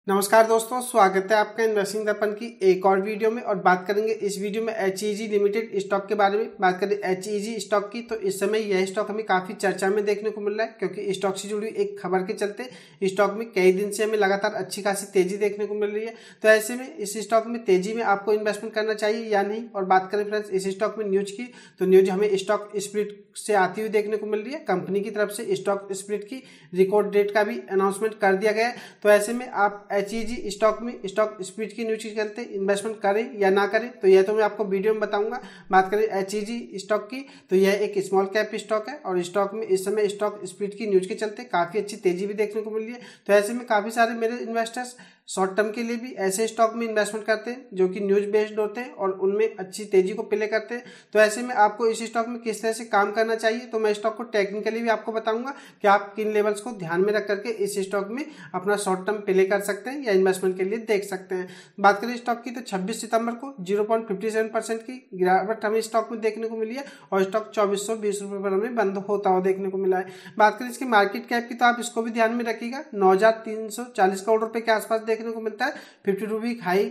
नमस्कार दोस्तों, स्वागत है आपका इन्वेस्टिंग दर्पण की एक और वीडियो में। और बात करेंगे इस वीडियो में HEG लिमिटेड स्टॉक के बारे में। बात करें HEG स्टॉक की तो इस समय यह स्टॉक हमें काफ़ी चर्चा में देखने को मिल रहा है, क्योंकि स्टॉक से जुड़ी एक खबर के चलते स्टॉक में कई दिन से हमें लगातार अच्छी खासी तेजी देखने को मिल रही है। तो ऐसे में इस स्टॉक में तेजी में आपको इन्वेस्टमेंट करना चाहिए या नहीं। और बात करें फ्रेंड्स इस स्टॉक में न्यूज की, तो न्यूज हमें स्टॉक स्प्लिट से आती हुई देखने को मिल रही है। कंपनी की तरफ से स्टॉक स्प्लिट की रिकॉर्ड डेट का भी अनाउंसमेंट कर दिया गया है। तो ऐसे में आप HEG स्टॉक में स्टॉक स्प्लिट की न्यूज के चलते इन्वेस्टमेंट करें या ना करें, तो यह तो मैं आपको वीडियो में बताऊंगा। बात करें HEG स्टॉक की, तो यह एक स्मॉल कैप स्टॉक है और स्टॉक में इस समय स्टॉक स्प्लिट की न्यूज के चलते काफ़ी अच्छी तेजी भी देखने को मिल रही है। तो ऐसे में काफ़ी सारे मेरे इन्वेस्टर्स शॉर्ट टर्म के लिए भी ऐसे स्टॉक में इन्वेस्टमेंट करते हैं जो कि न्यूज बेस्ड होते हैं और उनमें अच्छी तेजी को प्ले करते हैं। तो ऐसे में आपको इस स्टॉक में किस तरह से काम करना चाहिए, तो मैं स्टॉक को टेक्निकली भी आपको बताऊंगा कि आप किन लेवल्स को ध्यान में रख करके इस स्टॉक में अपना शॉर्ट टर्म प्ले कर सकते हैं या इन्वेस्टमेंट के लिए देख सकते हैं। बात करें स्टॉक की, तो 26 सितंबर को 0.57% की गिरावट हमें स्टॉक में देखने को मिली है और स्टॉक 2420 रुपये पर हमें बंद होता हुआ देखने को मिला है। बात करें इसकी मार्केट कैप की, तो आप इसको भी ध्यान में रखिएगा, 9,340 करोड़ रुपए के आसपास देखने को मिलता है। 52 वीक हाई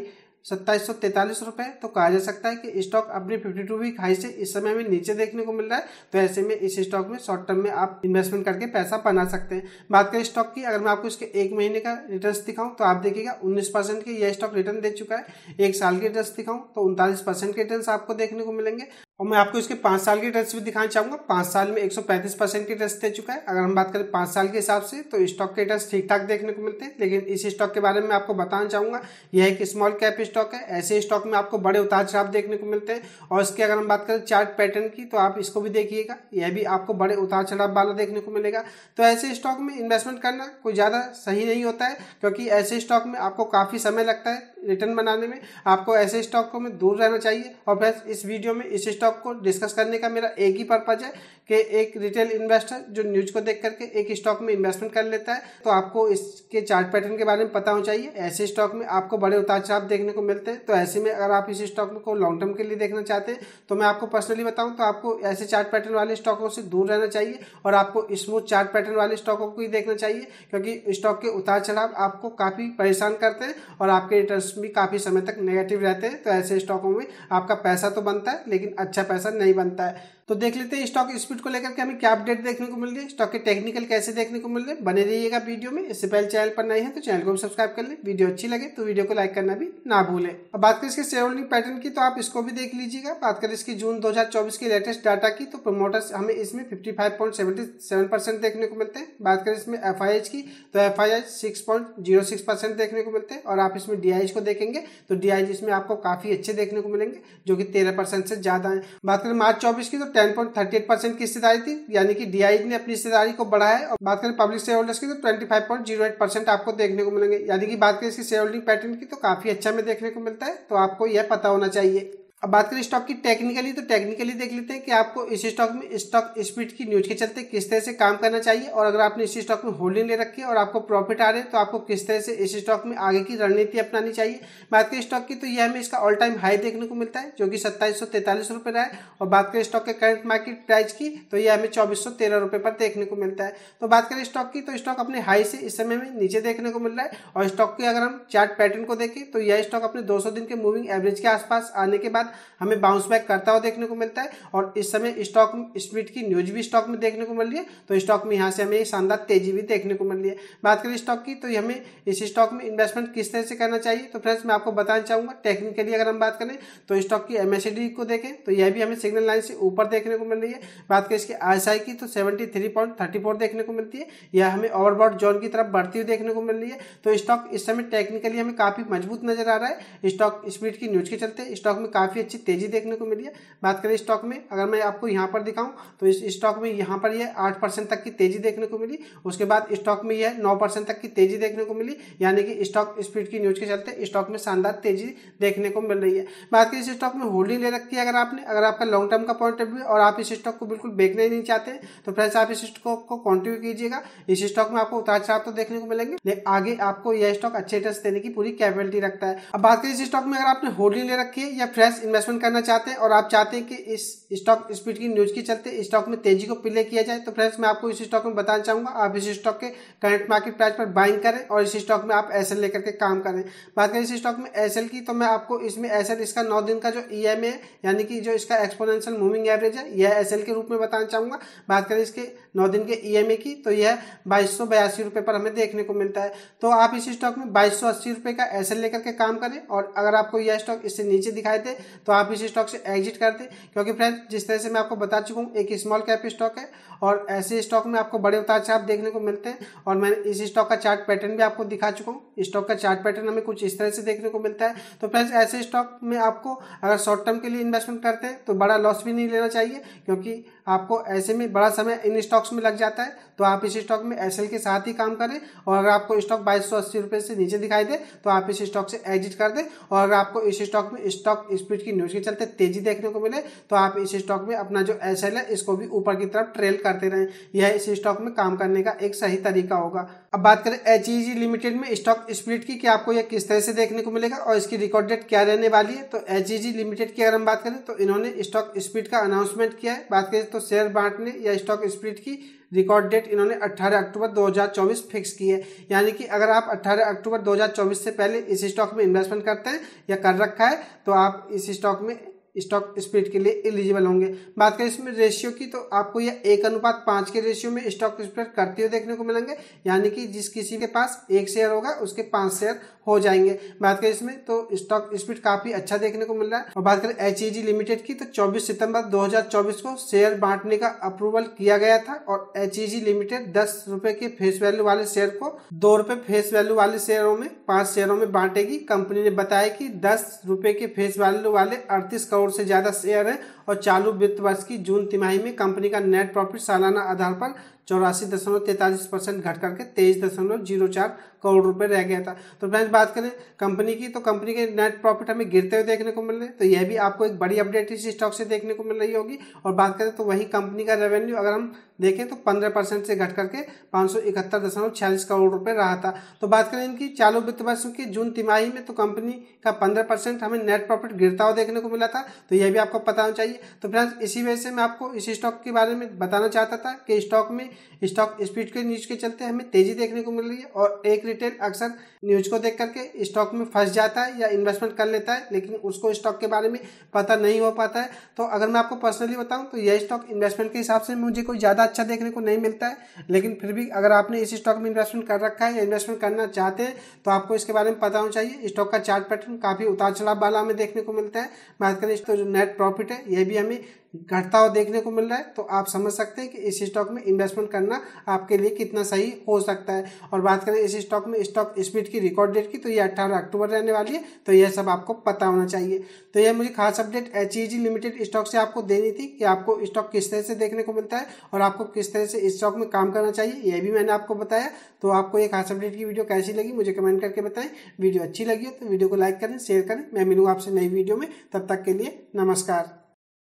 2743 रुपए। तो कहा जा सकता है कि स्टॉक अपने 52 वीक हाई से इस समय में नीचे देखने को मिल रहा है। तो ऐसे में इस स्टॉक में शॉर्ट टर्म में आप इन्वेस्टमेंट करके पैसा बना सकते हैं। बात करें स्टॉक की, अगर मैं आपको इसके एक महीने का रिटर्न दिखाऊं तो आप देखिएगा 19% के यह स्टॉक रिटर्न दे चुका है। एक साल के रिटर्न दिखाऊं तो 39% के रिटर्न आपको देखने को मिलेंगे। और मैं आपको इसके 5 साल के रिटर्न भी दिखाना चाहूंगा। 5 साल में 135% के रिटर्न दे चुका है। अगर हम बात करें 5 साल के हिसाब से, तो स्टॉक के रिटर्न ठीक ठाक देखने को मिलते हैं। लेकिन इस स्टॉक के बारे में आपको बताना चाहूंगा, यह एक स्मॉल कैप स्टॉक है। ऐसे स्टॉक में आपको बड़े उतार चढ़ाव देखने को मिलते हैं। और इसके अगर हम बात करें चार्ट पैटर्न की, तो आप इसको भी देखिएगा, यह भी आपको बड़े उतार चढ़ाव वाला देखने को मिलेगा। तो ऐसे स्टॉक में इन्वेस्टमेंट करना कोई ज़्यादा सही नहीं होता है, क्योंकि ऐसे स्टॉक में आपको काफ़ी समय लगता है रिटर्न बनाने में। आपको ऐसे स्टॉक में दूर रहना चाहिए। और बस इस वीडियो में इस स्टॉक को डिस्कस करने का मेरा एक ही पर्पज है कि एक रिटेल इन्वेस्टर जो न्यूज को देख करके एक स्टॉक में इन्वेस्टमेंट कर लेता है, तो आपको इसके चार्ट पैटर्न के बारे में पता होना चाहिए। ऐसे स्टॉक में आपको बड़े उतार चढ़ाव देखने को मिलते हैं। तो ऐसे में अगर आप इस स्टॉक को लॉन्ग टर्म के लिए देखना चाहते हैं, तो मैं आपको पर्सनली बताऊं तो आपको ऐसे चार्ट पैटर्न वाले स्टॉकों से दूर रहना चाहिए और आपको स्मूथ चार्ट पैटर्न वाले स्टॉकों को ही देखना चाहिए, क्योंकि स्टॉक के उतार चढ़ाव आपको काफ़ी परेशान करते हैं और आपके रिटर्न्स भी काफ़ी समय तक नेगेटिव रहते हैं। तो ऐसे स्टॉकों में आपका पैसा तो बनता है, लेकिन अच्छा पैसा नहीं बनता है। तो देख लेते हैं स्टॉक स्पीड को लेकर के हमें क्या अपडेट देखने को मिल रही है, स्टॉक के टेक्निकल कैसे देखने को मिल रहे हैं। बने रहिएगा वीडियो में। इससे पहले चैनल पर नए हैं तो चैनल को भी सब्सक्राइब कर ले। वीडियो अच्छी लगे तो वीडियो को लाइक करना भी ना भूलें। अब बात करें इसके शेयर होल्डिंग पैटर्न की, तो आप इसको भी देख लीजिएगा। बात करें इसकी जून 2024 की लेटेस्ट डाटा की, तो प्रमोटर्स हमें इसमें 55.77% देखने को मिलते हैं। बात करें इसमें FIH की, तो FIH 6.06% देखने को मिलते हैं। और आप इसमें DIH को देखेंगे तो DIH इसमें आपको काफी अच्छे देखने को मिलेंगे, जो कि 13% से ज्यादा है। बात करें मार्च 24 की, तो 10.38% की हिस्सेदारी थी, यानी कि DIH ने अपनी हिस्सेदारी को बढ़ाया है। और बात करें पब्लिक शेयर होल्डर्स की, तो 25.08% आपको देखने को मिलेंगे। यानी कि बात करें इसकी शेयर होल्डिंग पैटर्न की, तो काफी अच्छा में देखने को मिलता है। तो आपको यह पता होना चाहिए। अब बात करें स्टॉक की टेक्निकली, तो टेक्निकली देख लेते हैं कि आपको इस स्टॉक में स्टॉक स्प्लिट की न्यूज के चलते किस तरह से काम करना चाहिए। और अगर आपने इस स्टॉक में होल्डिंग ले रखी है और आपको प्रॉफिट आ रहे हैं, तो आपको किस तरह से इस स्टॉक में आगे की रणनीति अपनानी चाहिए। बात करें स्टॉक की, तो यह हमें इसका ऑल टाइम हाई देखने को मिलता है, जो कि 2743 रुपये रहा है। और बात करें स्टॉक के करंट मार्केट प्राइस की, तो यह हमें 2413 रुपये पर देखने को मिलता है। तो बात करें स्टॉक की, तो स्टॉक अपने हाई से इस समय में नीचे देखने को मिल रहा है। और स्टॉक के अगर हम चार्ट पैटर्न को देखें, तो यह स्टॉक अपने 200 दिन के मूविंग एवरेज के आसपास आने के बाद हमें बाउंस बैक करता हुआ देखने को मिलता है। और इस समय स्टॉक स्प्लिट की न्यूज भी स्टॉक में देखने को मिल रही है। तो स्टॉक में यहाँ से हमें शानदार तेजी भी देखने को मिल रही है। बात करें स्टॉक की, तो हमें इस स्टॉक में इन्वेस्टमेंट किस तरह से करना चाहिए, तो फ्रेंड्स मैं आपको बताना चाहूंगा। टेक्निकली अगर हम बात करें, तो स्टॉक की MACD को देखें, तो यह भी हमें सिग्नल लाइन से ऊपर देखने को मिल रही है। बात करें इसके RSI की, तो 73.34 देखने को मिलती है। यह हमें ओवरबॉट जोन की तरफ बढ़ती हुई देखने को मिल रही है। तो स्टॉक इस समय टेक्निकली हमें काफी मजबूत नजर आ रहा है। स्टॉक स्प्लिट की न्यूज के चलते स्टॉक में काफी अच्छी तेजी देखने को मिली है। बात करें स्टॉक में, अगर मैं आपको यहाँ पर दिखाऊं, तो इस स्टॉक में यहाँ पर यह 8% तक की तेजी देखने को मिली। उसके बाद स्टॉक में यह 9% तक की तेजी देखने को मिली, यानी कि स्टॉक स्प्लिट की न्यूज के चलते स्टॉक में शानदार तेजी देखने को मिल रही है। बात करें इस स्टॉक में होल्डिंग ले रखी है अगर आपने, अगर आपका लॉन्ग टर्म का पॉइंट ऑफ व्यू और आप इस स्टॉक को बिल्कुल बेचना ही नहीं चाहते, तो फ्रेंड्स आप इस स्टॉक को कंटिन्यू कीजिएगा। इस स्टॉक में आपको उतार चढ़ाव तो देखने को मिलेंगे, लेकिन आगे आपको यह स्टॉक अच्छे रिटर्न देने की पूरी कैपेबिलिटी रखता है। अब बात करें इस स्टॉक में, अगर आपने होल्डिंग ले रखी है या फ्रेश इन्वेस्टमेंट करना चाहते हैं और आप चाहते हैं कि इस स्टॉक स्पीड की न्यूज के चलते स्टॉक में तेजी को प्ले किया जाए, तो फ्रेंड्स मैं आपको इस स्टॉक में बताना चाहूंगा आप इस स्टॉक के करंट मार्केट प्राइस पर बाइंग करें और इस स्टॉक में आप एसएल लेकर के काम करें। बात करें इस स्टॉक में एसएल की, तो मैं आपको इसमें एसएल इसका 9 दिन का जो ईएमए है यानी कि जो इसका एक्सपोनेंशियल मूविंग एवरेज है यह एसएल के रूप में बताना चाहूंगा। बात करें इसके 9 दिन के ईएमए की, तो यह 2282 रुपए पर हमें देखने को मिलता है। तो आप इस स्टॉक में 2280 रुपए का एसएल लेकर के काम करें और अगर आपको यह स्टॉक इससे नीचे दिखाई दे तो आप इस स्टॉक से एग्जिट कर दें, क्योंकि फ्रेंड्स जिस तरह से मैं आपको बता चुका हूँ एक स्मॉल कैप स्टॉक है और ऐसे स्टॉक में आपको बड़े उतार चढ़ाव देखने को मिलते हैं। और मैंने इस स्टॉक का चार्ट पैटर्न भी आपको दिखा चुका हूँ। स्टॉक का चार्ट पैटर्न हमें कुछ इस तरह से देखने को मिलता है। तो फ्रेंड्स ऐसे स्टॉक में आपको अगर शॉर्ट टर्म के लिए इन्वेस्टमेंट करते हैं तो बड़ा लॉस भी नहीं लेना चाहिए, क्योंकि आपको ऐसे में बड़ा समय इन स्टॉक्स में लग जाता है। तो आप इस स्टॉक में एसएल के साथ ही काम करें और अगर आपको स्टॉक 2280 रुपए से नीचे दिखाई दे तो आप इस स्टॉक से एग्जिट कर दें। और अगर आपको इस स्टॉक में स्टॉक स्पीड की न्यूज के चलते तेजी देखने को मिले तो आप इस स्टॉक में अपना जो एसएल है इसको भी ऊपर की तरफ ट्रेल करते रहें। यह इस स्टॉक में काम करने का एक सही तरीका होगा। अब बात करें एचईजी लिमिटेड में स्टॉक स्प्लिट की कि आपको यह किस तरह से देखने को मिलेगा और इसकी रिकॉर्ड डेट क्या रहने वाली है। तो एचईजी लिमिटेड की अगर हम बात करें तो इन्होंने स्टॉक स्प्लिट का अनाउंसमेंट किया है। बात करें तो शेयर बांटने या स्टॉक स्प्लिट की रिकॉर्ड डेट इन्होंने 18 अक्टूबर 2024 फिक्स की है। यानी कि अगर आप 18 अक्टूबर 2024 से पहले इस स्टॉक में इन्वेस्टमेंट करते हैं या कर रखा है तो आप इस स्टॉक में स्टॉक स्प्लिट के लिए एलिजिबल होंगे। बात करें इसमें रेशियो की, तो आपको यह 1:5 के रेशियो में स्टॉक स्प्लिट करते हुए देखने को मिलेंगे, यानी कि जिस किसी के पास 1 शेयर होगा उसके 5 शेयर हो जाएंगे। बात करें इसमें तो स्टॉक स्प्लिट काफी अच्छा देखने को मिल रहा है। और बात करें एचईजी लिमिटेड की, तो 24 सितंबर 2024 को शेयर बांटने का अप्रूवल किया गया था और एचईजी लिमिटेड 10 रुपए के फेस वैल्यू वाले शेयर को 2 रुपए फेस वैल्यू वाले शेयरों में 5 शेयरों में बांटेगी। कंपनी ने बताया कि 10 रुपए के फेस वैल्यू वाले 38 करोड़ से ज्यादा शेयर है और चालू वित्त वर्ष की जून तिमाही में कंपनी का नेट प्रॉफिट सालाना आधार पर 84.43% घट करके 23.04 करोड़ रुपए रह गया था। तो फ्रेंड्स बात करें कंपनी की, तो कंपनी के नेट प्रॉफिट हमें गिरते हुए देखने को मिल रहे हैं। तो यह भी आपको एक बड़ी अपडेट इस स्टॉक से देखने को मिल रही होगी। और बात करें तो वही कंपनी का रेवेन्यू अगर हम देखें तो 15% से घट करके 571.46 करोड़ रुपए रहा था। तो बात करें इनकी चालू वित्त वर्ष की जून तिमाही में, तो कंपनी का 15% हमें नेट प्रॉफिट गिरता हुआ देखने को मिला था। तो यह भी आपको पता होना चाहिए। तो फ्रेंड्स इसी वजह से मैं आपको इस स्टॉक के बारे में बताना चाहता था कि स्टॉक में स्टॉक स्पीड के न्यूज के चलते हमें तेजी देखने को मिल रही है। और एक रिटेल अक्सर न्यूज को देख करके स्टॉक में फंस जाता है या इन्वेस्टमेंट कर लेता है, लेकिन उसको स्टॉक के बारे में पता नहीं हो पाता है। तो अगर मैं आपको पर्सनली बताऊं तो यह स्टॉक इन्वेस्टमेंट के हिसाब से मुझे कोई ज्यादा अच्छा देखने को नहीं मिलता है, लेकिन फिर भी अगर आपने इस स्टॉक में इन्वेस्टमेंट कर रखा है या इन्वेस्टमेंट करना चाहते हैं तो आपको इसके बारे में पता होना चाहिए। स्टॉक का चार्ट पैटर्न काफी उतार चढ़ाव वाला हमें देखने को मिलता है। बात करें तो जो नेट प्रॉफिट है यह भी हमें घटता हुआ देखने को मिल रहा है। तो आप समझ सकते हैं कि इस स्टॉक में इन्वेस्टमेंट करना आपके लिए कितना सही हो सकता है। और बात करें इस स्टॉक में स्टॉक स्प्लिट की रिकॉर्ड डेट की, तो ये 18 अक्टूबर रहने वाली है। तो यह सब आपको पता होना चाहिए। तो यह मुझे खास अपडेट एचईजी लिमिटेड स्टॉक से आपको देनी थी कि आपको स्टॉक किस तरह से देखने को मिलता है और आपको किस तरह से इस स्टॉक में काम करना चाहिए, यह भी मैंने आपको बताया। तो आपको ये खास अपडेट की वीडियो कैसी लगी मुझे कमेंट करके बताएं। वीडियो अच्छी लगी हो तो वीडियो को लाइक करें, शेयर करें। मैं मिलूंगा आपसे नई वीडियो में, तब तक के लिए नमस्कार।